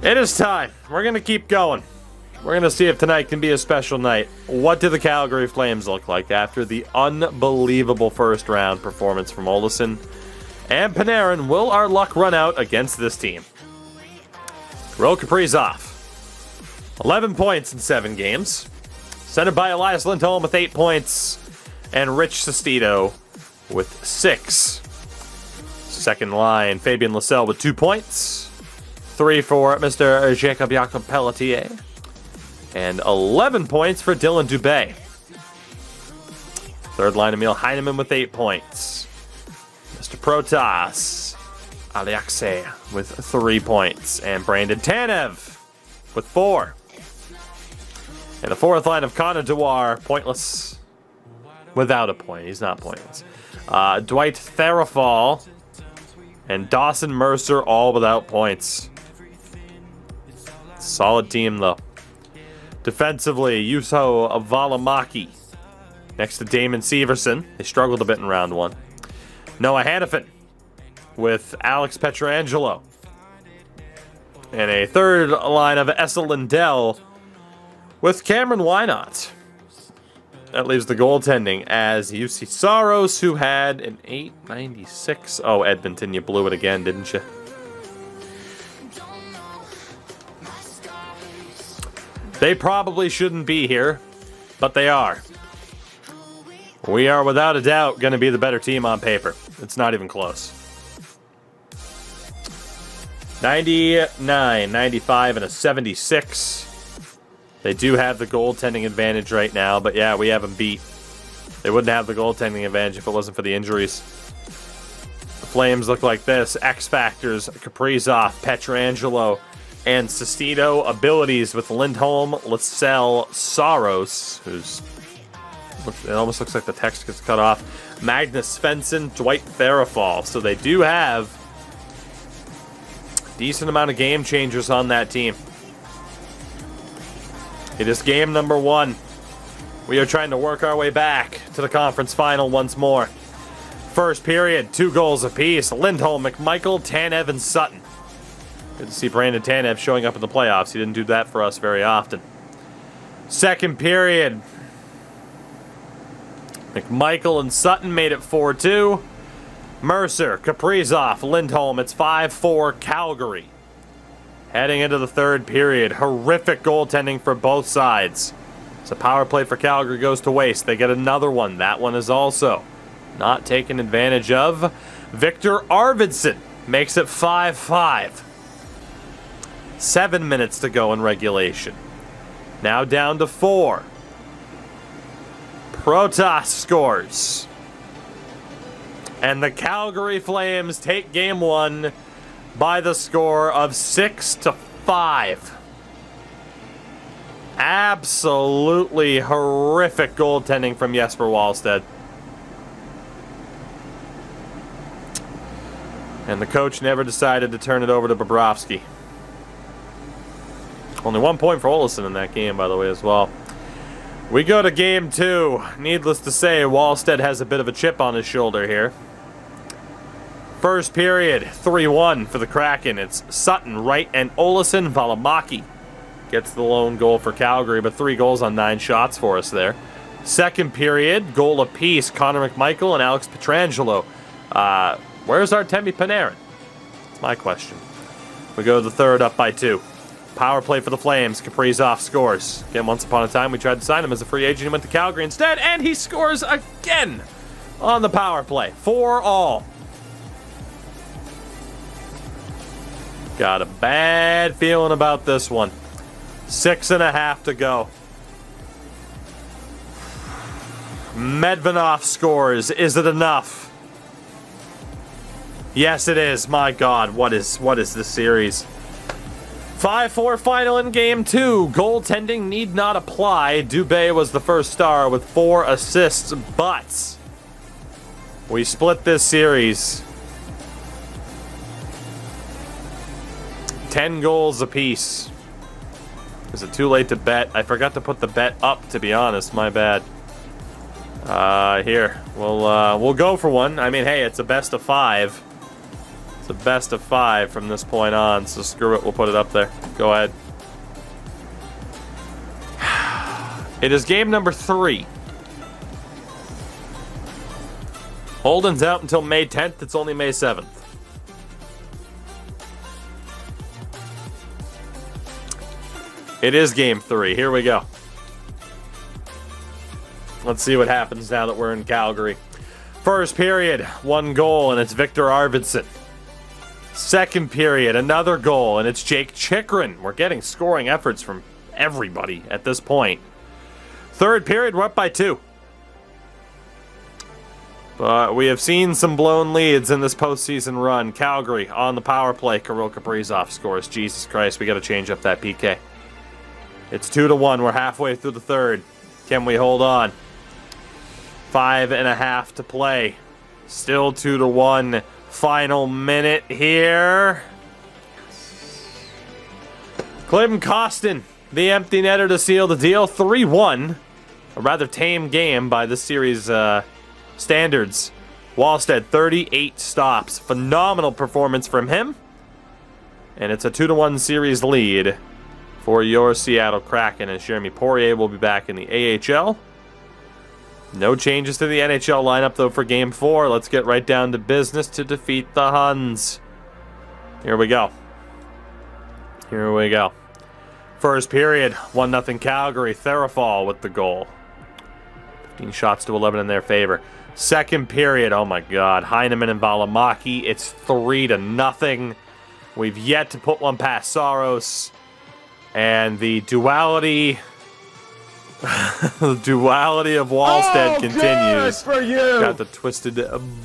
It is time. We're going to keep going. We're going to see if tonight can be a special night. What do the Calgary Flames look like after the unbelievable first round performance from Olsson and Panarin? Will our luck run out against this team? Kirill Kaprizov, 11 points in 7 games. Centered by Elias Lindholm with 8 points. And Rich Sestito with 6. Second line, Fabian Lysell with 2 points. 3 for Mr. Jacob Pelletier. And 11 points for Dylan Dubé. Third line, Emil Heineman with 8 points. Mr. Protas Aliaxe with 3 points. And Brandon Tanev with 4. And the fourth line of Connor Dewar, pointless. Without a point. He's not pointless. Dwight Therafal and Dawson Mercer all without points. Solid team, though. Defensively, Juuso Valimaki next to Damon Severson. They struggled a bit in round 1. Noah Hannafin with Alex Pietrangelo. And a third line of Esa Lindell with Cameron Wynot. That leaves the goaltending as UC Saros, who had an 896. Oh, Edmonton, you blew it again, didn't you? They probably shouldn't be here, but they are. We are without a doubt going to be the better team on paper. It's not even close. 99, 95, and a 76. They do have the goaltending advantage right now, but yeah, we have them beat. They wouldn't have the goaltending advantage if it wasn't for the injuries. The Flames look like this. X Factors, Kaprizov, Pietrangelo, and Sestito. Abilities with Lindholm, Lysell, Saros, it almost looks like the text gets cut off. Magnus Svensson, Dwight Therafal. So they do have a decent amount of game changers on that team. It is game number 1. We are trying to work our way back to the conference final once more. First period, 2 goals apiece. Lindholm, McMichael, Tanev, and Sutton. Good to see Brandon Tanev showing up in the playoffs. He didn't do that for us very often. Second period, McMichael and Sutton made it 4-2. Mercer, Kaprizov, Lindholm. It's 5-4 Calgary. Heading into the third period, horrific goaltending for both sides. So power play for Calgary goes to waste. They get another one. That one is also not taken advantage of. Victor Arvidsson makes it 5-5. 7 minutes to go in regulation. Now down to 4. Protas scores. And the Calgary Flames take game 1 by the score of 6-5. Absolutely horrific goaltending from Jesper Wallstedt. And the coach never decided to turn it over to Bobrovsky. Only 1 point for Olsson in that game, by the way, as well. We go to game 2. Needless to say, Wallstedt has a bit of a chip on his shoulder here. First period, 3-1 for the Kraken. It's Sutton, Wright, and Olsson. Valimaki gets the lone goal for Calgary, but 3 goals on 9 shots for us there. Second period, goal apiece. Connor McMichael and Alex Pietrangelo. Where's Artemi Panarin? That's my question. We go to the third, up by 2. Power play for the Flames. Kaprizov scores. Again, once upon a time, we tried to sign him as a free agent. He went to Calgary instead, and he scores again on the power play. 4-all. Got a bad feeling about this one. 6.5 to go. Medvedev scores. Is it enough? Yes, it is. My God, what is this series? 5-4 final in game 2. Goaltending need not apply. Dubé was the first star with 4 assists, but we split this series 10 goals apiece. Is it too late to bet? I forgot to put the bet up, to be honest. My bad. Here, we'll go for one. I mean, hey, it's a best of 5. It's a best of 5 from this point on, so screw it, we'll put it up there. Go ahead. It is game number 3. Holden's out until May 10th. It's only May 7th. It is game 3. Here we go. Let's see what happens now that we're in Calgary. First period, 1 goal, and it's Victor Arvidsson. Second period, another goal, and it's Jake Chychrun. We're getting scoring efforts from everybody at this point. Third period, we're up by 2. But we have seen some blown leads in this postseason run. Calgary on the power play. Kirill Kaprizov scores. Jesus Christ, we got to change up that PK. It's 2-1. We're halfway through the third. Can we hold on? 5.5 to play. Still 2-1. Final minute here. Clinton Costin, the empty netter to seal the deal. 3-1. A rather tame game by this series standards. Wallstead, 38 stops. Phenomenal performance from him. And it's a 2-1 series lead for your Seattle Kraken, as Jeremy Poirier will be back in the AHL. No changes to the NHL lineup, though, for Game 4. Let's get right down to business to defeat the Huns. Here we go. Here we go. First period, 1-0 Calgary. Therafal with the goal. 15 shots to 11 in their favor. Second period, oh my God, Heineman and Valimaki. It's 3-0. We've yet to put one past Saros. And the duality... the duality of Wallstead continues. Good for you. Got the twisted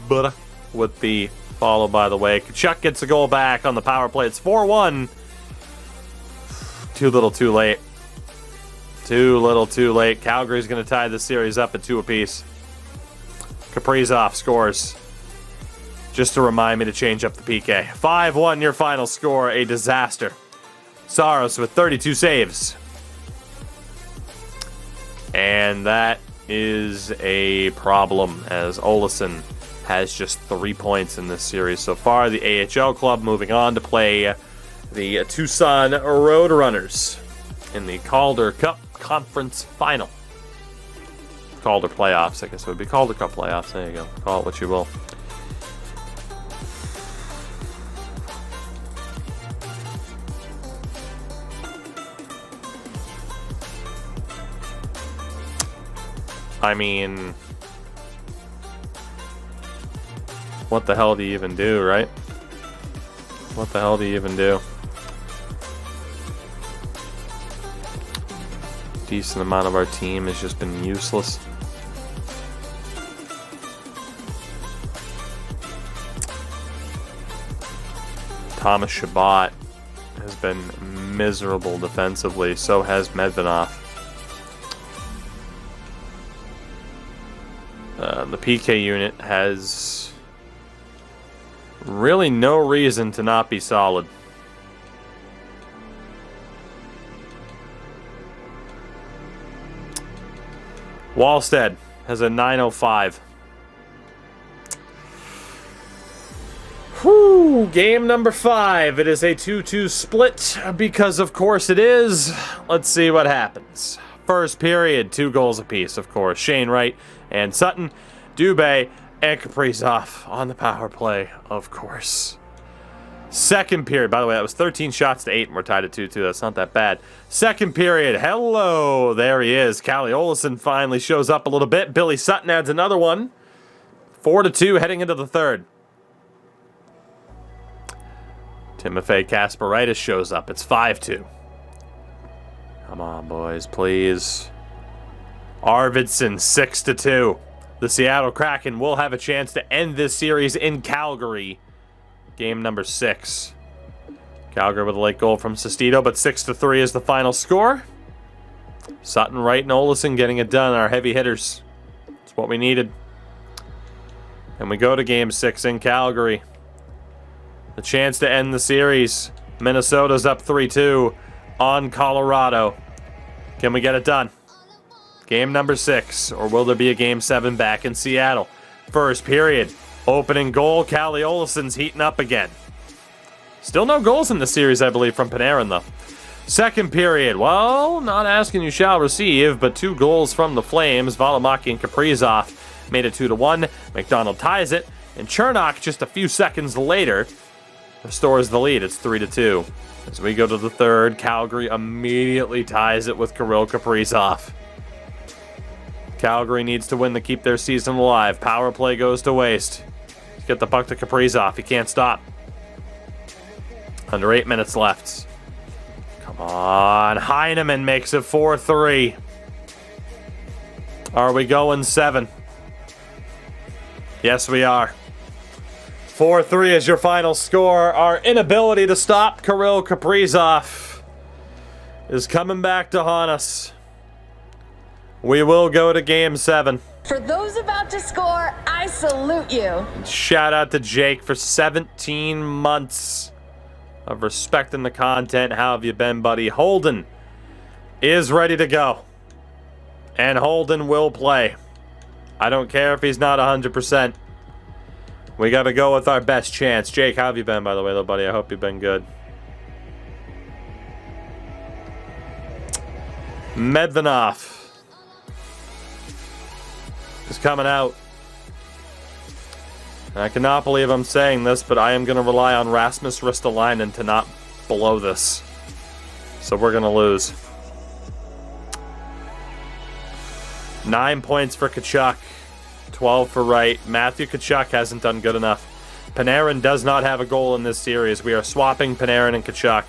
butter with the follow, by the way. Kachuk gets a goal back on the power play. It's 4-1. Too little, too late. Too little, too late. Calgary's going to tie the series up at 2 apiece. Kaprizov scores. Just to remind me to change up the PK. 5-1, your final score. A disaster. Saros with 32 saves. And that is a problem, as Olesen has just 3 points in this series so far. The AHL club moving on to play the Tucson Roadrunners in the Calder Cup Conference Final. Calder Playoffs, I guess it would be Calder Cup Playoffs. There you go. Call it what you will. I mean, what the hell do you even do, right? What the hell do you even do? Decent amount of our team has just been useless. Thomas Chabot has been miserable defensively. So has Medvedev. The PK unit has really no reason to not be solid. Wallstead has a 9.05. Whew, game number 5. It is a 2-2 split because, of course, it is. Let's see what happens. First period, 2 goals apiece, of course. Shane Wright and Sutton, Dubé, and Kaprizov on the power play, of course. Second period, by the way, that was 13 shots to 8, and we're tied at 2-2. That's not that bad. Second period, hello, there he is. Callie Olesen finally shows up a little bit. Billy Sutton adds another one. 4-2 heading into the third. Timofey Kasparaitis shows up. It's 5-2. Come on, boys, please. Arvidsson, 6-2. The Seattle Kraken will have a chance to end this series in Calgary. Game number 6. Calgary with a late goal from Sestito, but 6-3 is the final score. Sutton, Wright, and Olesen getting it done. Our heavy hitters. It's what we needed. And we go to Game 6 in Calgary. The chance to end the series. Minnesota's up 3-2 on Colorado. Can we get it done? Game number 6, or will there be a Game 7 back in Seattle? First period, opening goal, Callie Olesen's heating up again. Still no goals in the series, I believe, from Panarin, though. Second period, well, not asking you shall receive, but 2 goals from the Flames. Valimaki and Kaprizov made it 2-1. McDonald ties it, and Chernak, just a few seconds later, restores the lead. It's 3-2. As we go to the third, Calgary immediately ties it with Kirill Kaprizov. Calgary needs to win to keep their season alive. Power play goes to waste. Let's get the puck to Kaprizov. He can't stop. Under 8 minutes left. Come on. Heineman makes it 4-3. Are we going 7? Yes, we are. 4-3 is your final score. Our inability to stop Kirill Kaprizov is coming back to haunt us. We will go to Game 7. For those about to score, I salute you. And shout out to Jake for 17 months of respecting the content. How have you been, buddy? Holden is ready to go. And Holden will play. I don't care if he's not 100%. We got to go with our best chance. Jake, how have you been, by the way, little buddy? I hope you've been good. Medvedev is coming out. And I cannot believe I'm saying this, but I am going to rely on Rasmus Ristolainen to not blow this. So we're going to lose. 9 points for Tkachuk. 12 for Wright. Matthew Tkachuk hasn't done good enough. Panarin does not have a goal in this series. We are swapping Panarin and Tkachuk.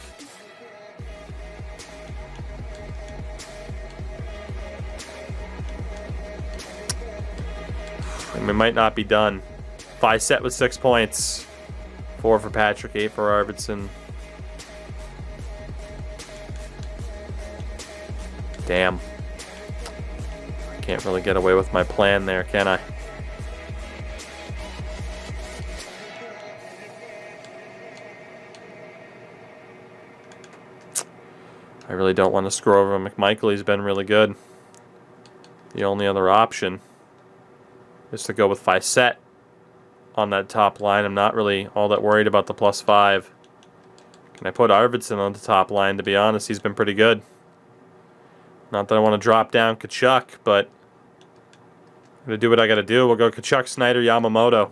And we might not be done. Fisett with 6 points. 4 for Patrick, 8 for Arvidsson. Damn. I can't really get away with my plan there, can I? I really don't want to screw over McMichael. He's been really good. The only other option is to go with Fisett on that top line. I'm not really all that worried about the +5. Can I put Arvidsson on the top line? To be honest, he's been pretty good. Not that I want to drop down Tkachuk, but I'm going to do what I got to do. We'll go Tkachuk, Snyder, Yamamoto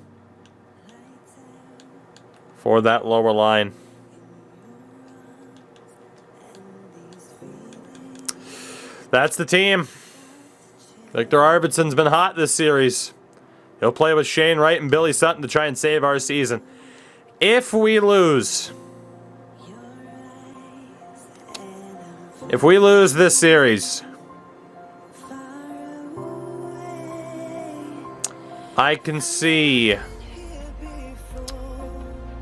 for that lower line. That's the team. Victor Arvidsson's been hot this series. He'll play with Shane Wright and Billy Sutton to try and save our season. If we lose this series, I can see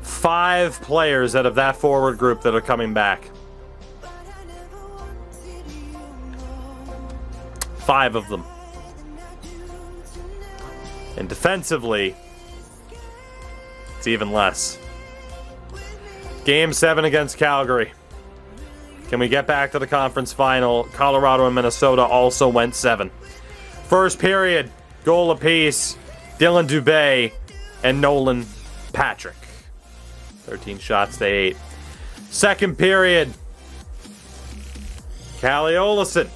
5 players out of that forward group that are coming back. 5 of them. And defensively, it's even less. Game 7 against Calgary. Can we get back to the conference final? Colorado and Minnesota also went 7. First period, goal apiece. Dylan Dubé and Nolan Patrick. 13 shots to 8. Second period, Calle Olesen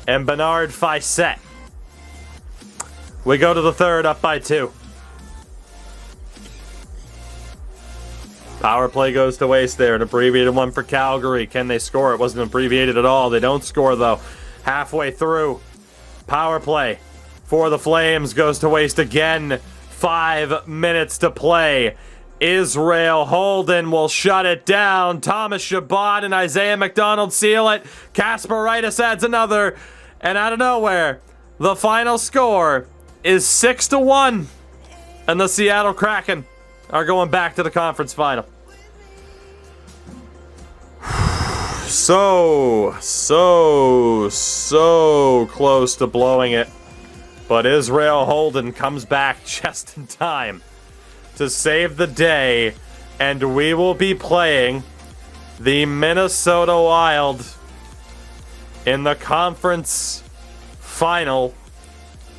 and Bernard Fisett. We go to the third, up by 2. Power play goes to waste there. An abbreviated one for Calgary. Can they score? It wasn't abbreviated at all. They don't score, though. Halfway through, power play for the Flames goes to waste again. 5 minutes to play. Israel Holden will shut it down. Thomas Chabot and Isaiah McDonald seal it. Kasparaitis adds another. And out of nowhere, the final score is 6-1. And the Seattle Kraken are going back to the conference final. So close to blowing it. But Israel Holden comes back just in time to save the day, and we will be playing the Minnesota Wild in the conference final.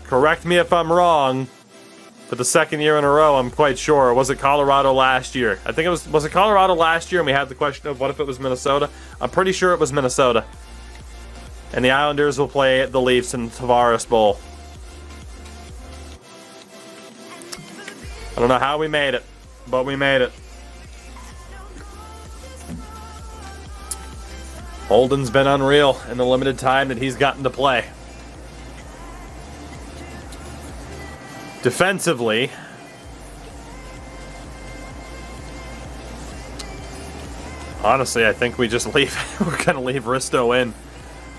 Correct me if I'm wrong. for the second year in a row, I'm quite sure. Or was it Colorado last year? I think it was it Colorado last year and we had the question of what if it was Minnesota? I'm pretty sure it was Minnesota. And the Islanders will play the Leafs in Tavares Bowl. I don't know how we made it, but we made it. Holden's been unreal in the limited time that he's gotten to play. Defensively, honestly, I think we just leave. We're going to leave Risto in.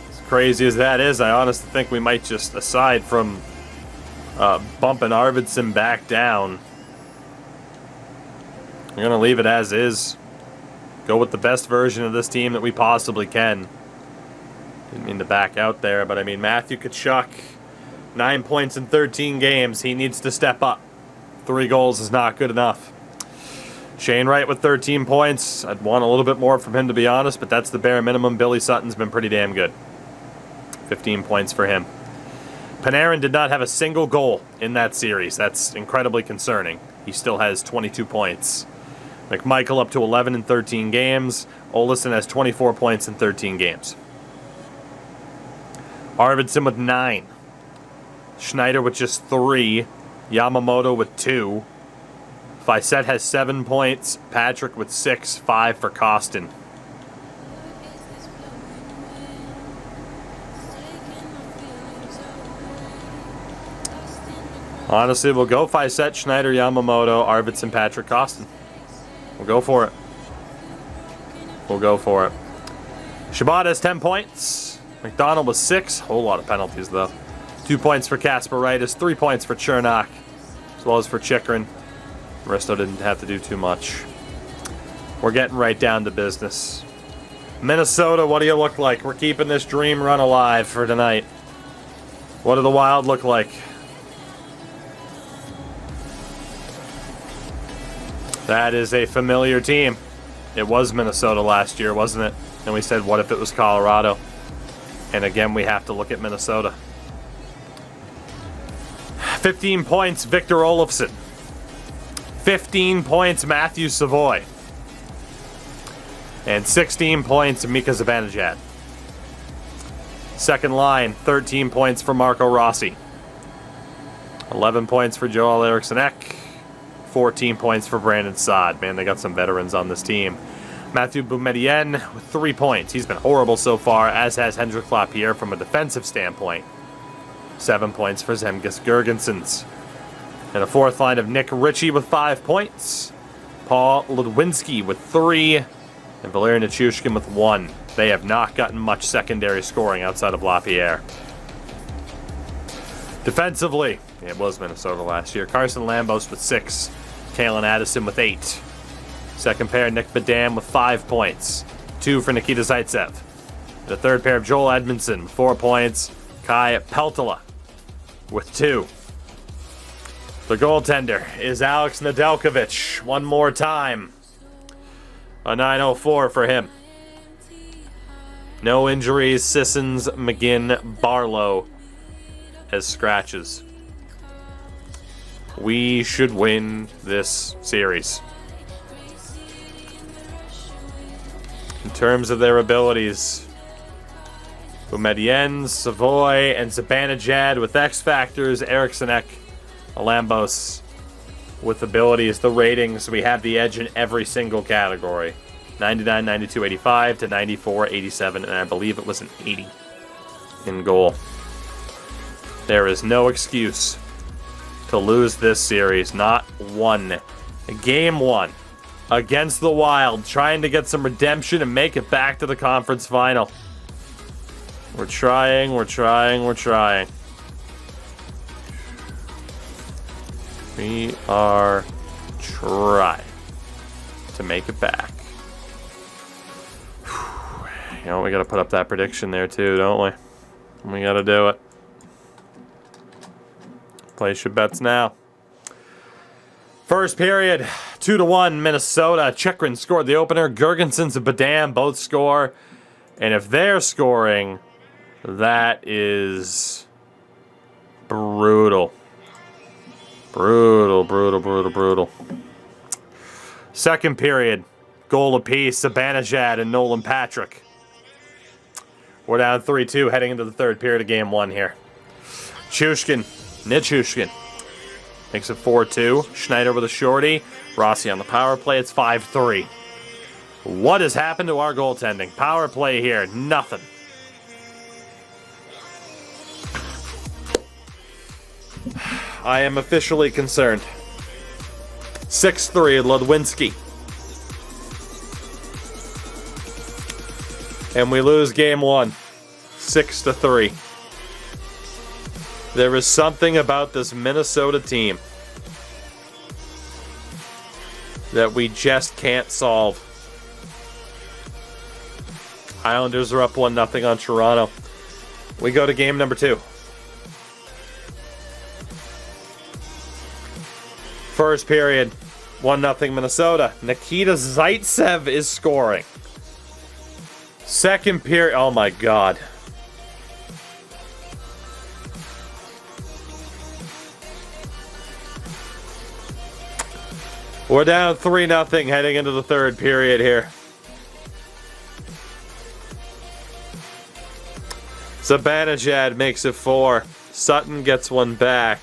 As crazy as that is, I honestly think we might just, aside from bumping Arvidsson back down, we're going to leave it as is. Go with the best version of this team that we possibly can. Didn't mean to back out there, but I mean, Matthew Tkachuk, 9 points in 13 games. He needs to step up. 3 goals is not good enough. Shane Wright with 13 points. I'd want a little bit more from him, to be honest, but that's the bare minimum. Billy Sutton's been pretty damn good. 15 points for him. Panarin did not have a single goal in that series. That's incredibly concerning. He still has 22 points. McMichael up to 11 in 13 games. Olesen has 24 points in 13 games. Arvidsson with 9. Schneider with just 3. Yamamoto with 2. Fisette has 7 points. Patrick with 6. 5 for Costin. Honestly, we'll go Fisette, Schneider, Yamamoto, Arvidsson, Patrick, Costin. We'll go for it. We'll go for it. Shabbat has 10 points. McDonald with 6. Whole lot of penalties, though. 2 points for Kasper Reitis. 3 points for Chernak, as well as for Chychrun. Risto didn't have to do too much. We're getting right down to business. Minnesota, what do you look like? We're keeping this dream run alive for tonight. What do the Wild look like? That is a familiar team. It was Minnesota last year, wasn't it? And we said, what if it was Colorado? And again, we have to look at Minnesota. 15 points, Victor Olofsson. 15 points, Matthew Savoy. And 16 points, Mika Zibanejad. Second line, 13 points for Marco Rossi. 11 points for Joel Eriksson-Ek. 14 points for Brandon Saad. Man, they got some veterans on this team. Matthew Boumedienne with 3 points. He's been horrible so far, as has Hendrik Lapierre from a defensive standpoint. 7 points for Zemgus Girgensons. And a fourth line of Nick Ritchie with 5 points. Paul Ludwinski with 3. And Valeri Nichushkin with 1. They have not gotten much secondary scoring outside of Lapierre. Defensively, it was Minnesota last year. Carson Lambos with 6. Kalen Addison with 8. Second pair, Nick Badam with 5 points. 2 for Nikita Zaitsev. The third pair of Joel Edmondson with 4 points. Kai Peltola with 2. The goaltender is Alex Nedeljkovic. One more time. A 904 for him. No injuries. Sissons, McGinn, Barlow as scratches. We should win this series. In terms of their abilities, Boumedienne, Savoy, and Zibanejad with X factors, Eriksson-Ek, Lambos with abilities, the ratings, we have the edge in every single category. 99, 92, 85 to 94, 87, and I believe it was an 80 in goal. There is no excuse to lose this series. Not one. Game 1 against the Wild, trying to get some redemption and make it back to the conference final. We're trying, we're trying, we're trying. We are trying to make it back. You know, we got to put up that prediction there too, don't we? We got to do it. Place your bets now. First period, 2-1 Minnesota. Chychrun scored the opener. Girgensons and Badam both score. And if they're scoring, that is brutal. Brutal, brutal, brutal, brutal. Second period. Goal apiece, Zibanejad and Nolan Patrick. We're down 3-2 heading into the third period of game 1 here. Nichushkin makes it 4-2. Schneider with a shorty. Rossi on the power play. It's 5-3. What has happened to our goaltending? Power play here. Nothing. I am officially concerned. 6-3 Ludwinski. And we lose game 1. 6-3. There is something about this Minnesota team that we just can't solve. Islanders are up 1-0 on Toronto. We go to game number 2. First period, 1-0 Minnesota. Nikita Zaitsev is scoring. Second period, oh my God. We're down 3-0 heading into the third period here. Zibanejad makes it 4. Sutton gets one back.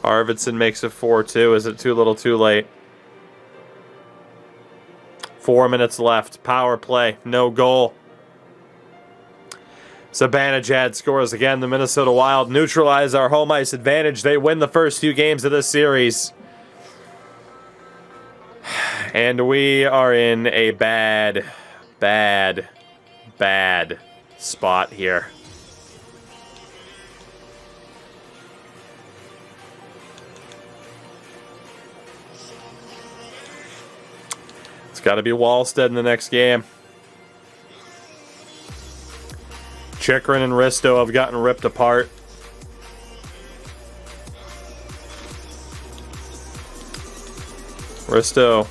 Arvidsson makes it 4-2. Is it too little too late? 4 minutes left. Power play. No goal. Zibanejad scores again. The Minnesota Wild neutralize our home ice advantage. They win the first 2 games of this series. And we are in a bad spot here. It's got to be Wallstead in the next game. Chychrun and Risto have gotten ripped apart. Risto.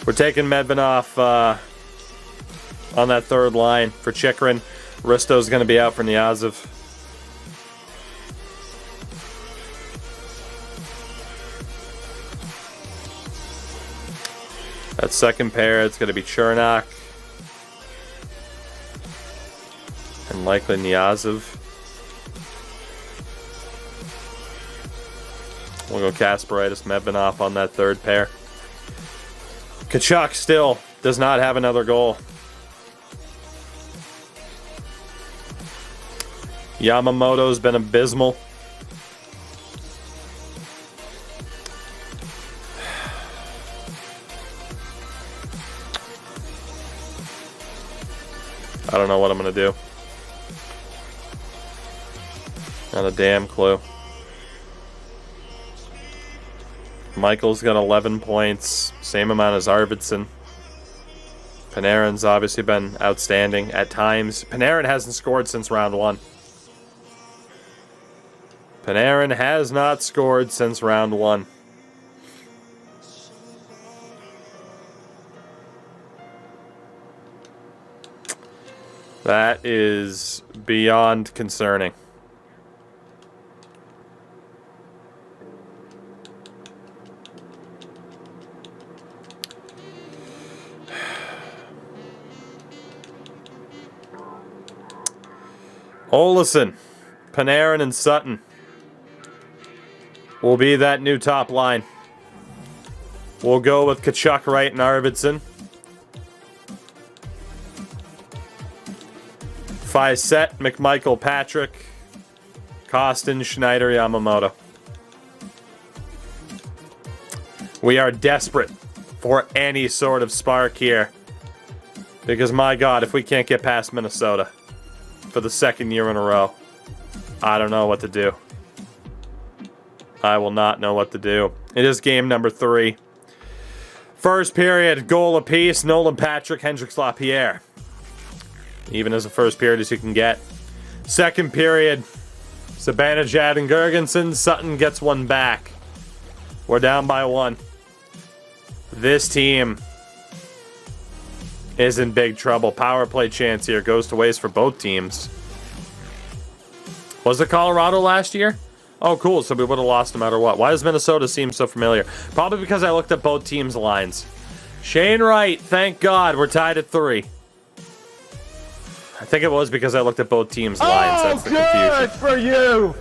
We're taking Medvedev on that third line for Chychrun. Risto's going to be out for Niazov. That second pair, it's going to be Chernak. And likely Niazov. We'll go Kasparaitis, Medvedev on that third pair. Tkachuk still does not have another goal. Yamamoto's been abysmal. I don't know what I'm going to do. Not a damn clue. Michael's got 11 points, same amount as Arvidsson. Panarin's obviously been outstanding at times. Panarin hasn't scored since round 1. Panarin has not scored since round 1. That is beyond concerning. Olesen, Panarin, and Sutton will be that new top line. We'll go with Tkachuk, Wright, and Arvidsson. Fiset, McMichael, Patrick, Kostin, Schneider, Yamamoto. We are desperate for any sort of spark here. Because my God, if we can't get past Minnesota for the second year in a row, I don't know what to do. I will not know what to do. It is game number 3. First period, goal apiece, Nolan Patrick, Hendrix Lapierre. Even as a first period as you can get. Second period, Zibanejad and Gergensen. Sutton gets one back. We're down by 1. This team is in big trouble. Power play chance here goes to waste for both teams. Was it Colorado last year? Oh, cool. So we would have lost no matter what. Why does Minnesota seem so familiar? Probably because I looked at both teams' lines. Shane Wright, thank God, we're tied at 3. I think it was because I looked at both teams' lines. That's the confusion. Good for you!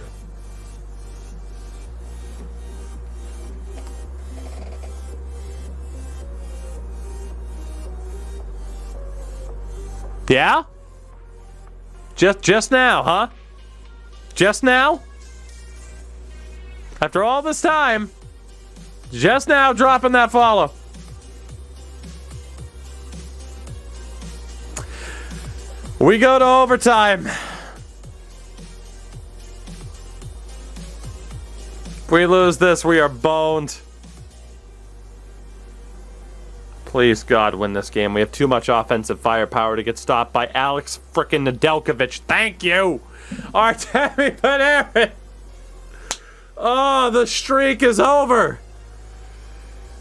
Yeah? Just now, huh? Just now? After all this time, just now dropping that follow. We go to overtime. If we lose this, we are boned. Please, God, win this game. We have too much offensive firepower to get stopped by Alex frickin' Nedeljkovic. Thank you, Artemi Panarin. Oh, the streak is over.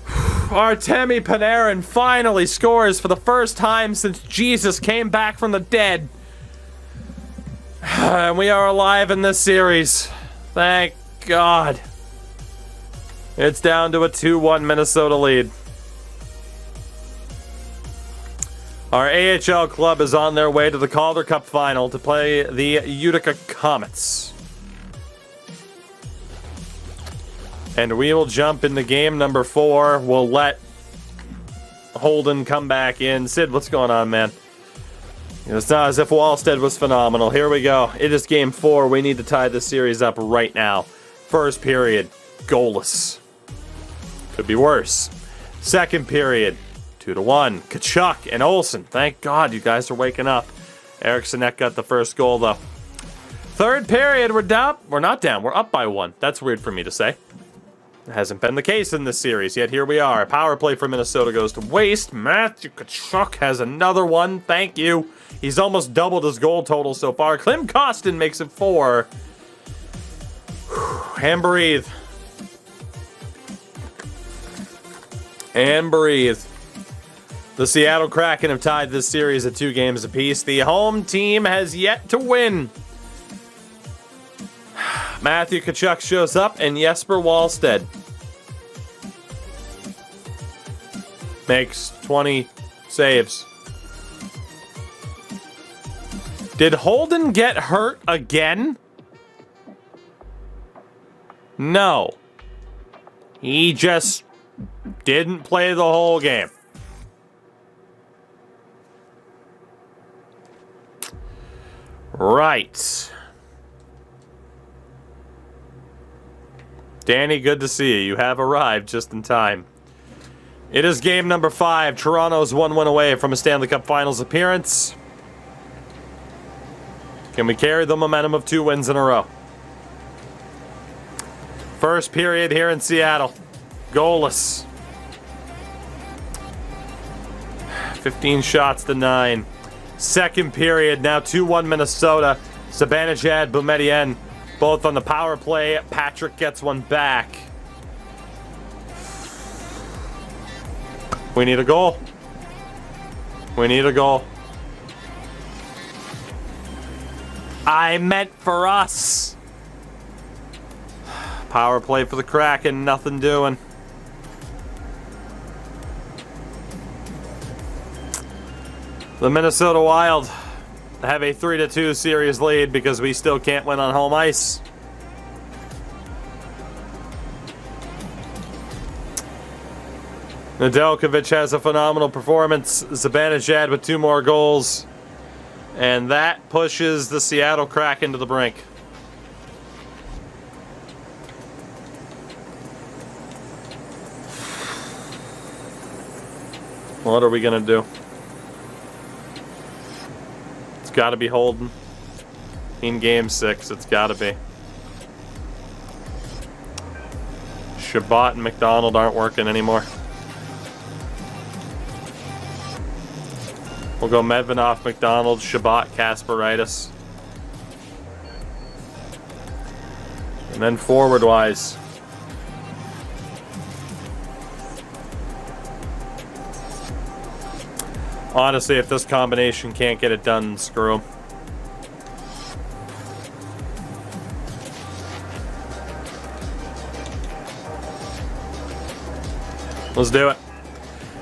Artemi Panarin finally scores for the first time since Jesus came back from the dead. And we are alive in this series. Thank God. It's down to a 2-1 Minnesota lead. Our AHL club is on their way to the Calder Cup final to play the Utica Comets. And we will jump into game number 4. We'll let Holden come back in. Sid, what's going on, man? It's not as if Wallstead was phenomenal. Here we go. It is game 4. We need to tie this series up right now. First period, goalless. Could be worse. Second period, 2-1. Tkachuk and Olsen. Thank God you guys are waking up. Eriksson got the first goal, though. Third period, we're down. We're not down. We're up by 1. That's weird for me to say. It hasn't been the case in this series, yet here we are. Power play for Minnesota goes to waste. Matthew Tkachuk has another one. Thank you. He's almost doubled his goal total so far. Klim Kostin makes it 4. And breathe. And breathe. The Seattle Kraken have tied this series at 2 games apiece. The home team has yet to win. Matthew Tkachuk shows up, and Jesper Wallstead makes 20 saves. Did Holden get hurt again? No. He just didn't play the whole game. Right. Danny, good to see you. You have arrived just in time. It is game number 5. Toronto's 1 win away from a Stanley Cup Finals appearance. Can we carry the momentum of 2 wins in a row? First period here in Seattle. Goalless. 15 shots to 9. Second period, now 2-1 Minnesota. Zibanejad, Boumedienne, both on the power play. Patrick gets one back. We need a goal. We need a goal. I meant for us. Power play for the Kraken, nothing doing. The Minnesota Wild have a 3-2 series lead because we still can't win on home ice. Nedeljkovic has a phenomenal performance. Zibanejad with 2 more goals. And that pushes the Seattle Kraken to the brink. What are we going to do? It's got to be Holden. In game 6, it's got to be. Shabbat and McDonald aren't working anymore. We'll go Medvedev, McDonald, Shabbat, Kasparaitis. And then forward-wise. Honestly, if this combination can't get it done, screw 'em. Let's do it.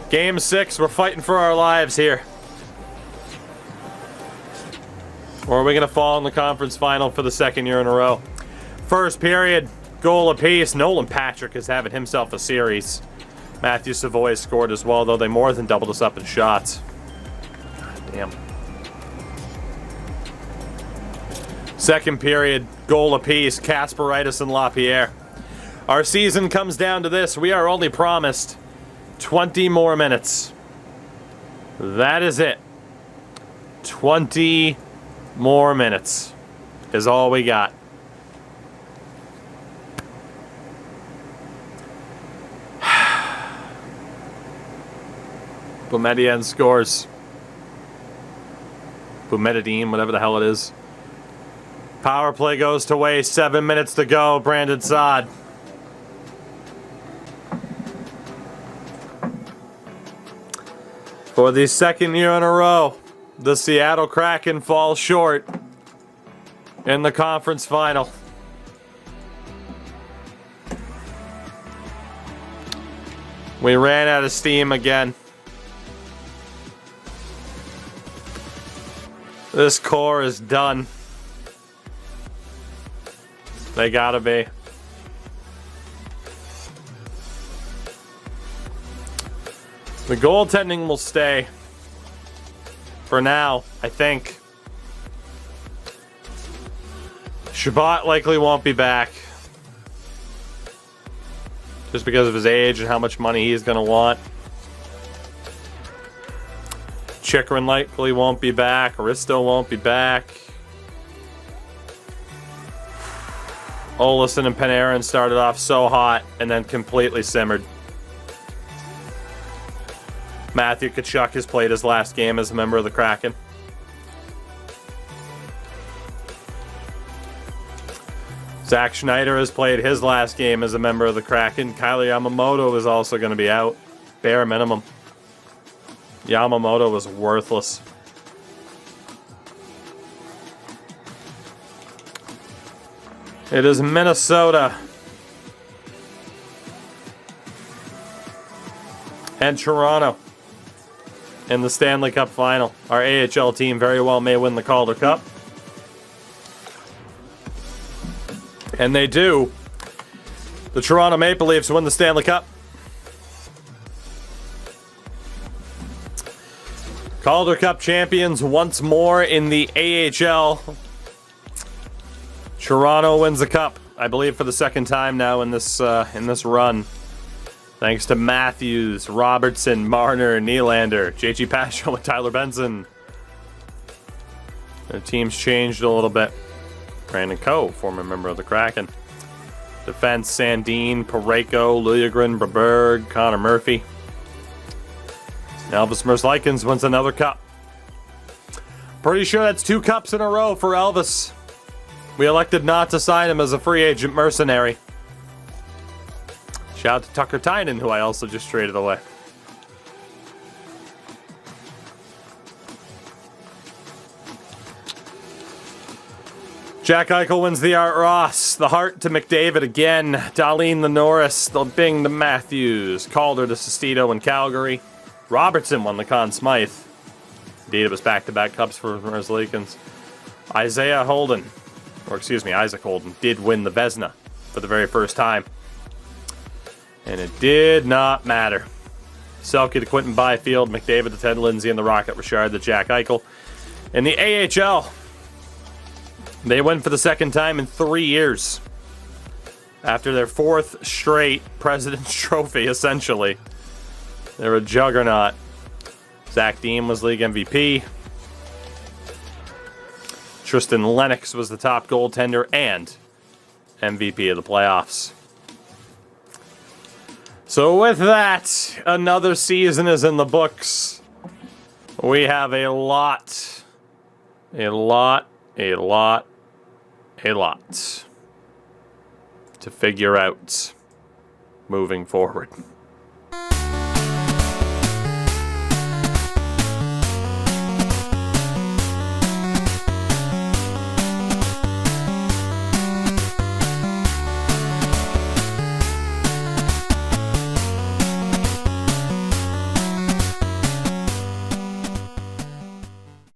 Game 6, we're fighting for our lives here. Or are we going to fall in the conference final for the second year in a row? First period, goal apiece. Nolan Patrick is having himself a series. Matthew Savoy scored as well, though they more than doubled us up in shots. God damn. Second period, goal apiece. Kasperitis and LaPierre. Our season comes down to this. We are only promised 20 more minutes. That is it. 20 more minutes is all we got. Boumediene scores. Boumediene, whatever the hell it is. Power play goes to waste. 7 minutes to go. Brandon Saad. For the second year in a row, the Seattle Kraken fall short in the conference final. We ran out of steam again. This core is done. They gotta be. The goaltending will stay. For now, I think. Shabbat likely won't be back. Just because of his age and how much money he's going to want. Chikrin likely won't be back. Aristo won't be back. Olesen and Panarin started off so hot and then completely simmered. Matthew Tkachuk has played his last game as a member of the Kraken. Zach Schneider has played his last game as a member of the Kraken. Kyler Yamamoto is also going to be out. Bare minimum. Yamamoto was worthless. It is Minnesota and Toronto in the Stanley Cup final. Our AHL team very well may win the Calder Cup. And they do. The Toronto Maple Leafs win the Stanley Cup. Calder Cup champions once more in the AHL. Toronto wins the cup, I believe, for the second time now in this run. Thanks to Matthews, Robertson, Marner, Nylander, J.G. Pageau, and Tyler Benson. Their team's changed a little bit. Brandon Coe, former member of the Kraken. Defense, Sandin, Parayko, Liljegren, Broberg, Connor Murphy. Elvis Merzlikins wins another cup. Pretty sure that's 2 cups in a row for Elvis. We elected not to sign him as a free agent mercenary. Shout out to Tucker Tynan, who I also just traded away. Jack Eichel wins the Art Ross. The Hart to McDavid again. Darlene the Norris. The Bing to Matthews. Calder to Sestito in Calgary. Robertson won the Conn Smythe. Indeed, it was back-to-back cups for Merzlikins. Isaiah Holden, or excuse me, Isaac Holden, did win the Vezina for the very first time. And it did not matter. Selke to Quentin Byfield, McDavid to Ted Lindsay, and the Rocket Richard to Jack Eichel. In the AHL, they win for the second time in 3 years. After their 4th straight President's Trophy, essentially. They're a juggernaut. Zach Dean was league MVP. Tristan Lennox was the top goaltender and MVP of the playoffs. So with that, another season is in the books. We have a lot to figure out moving forward.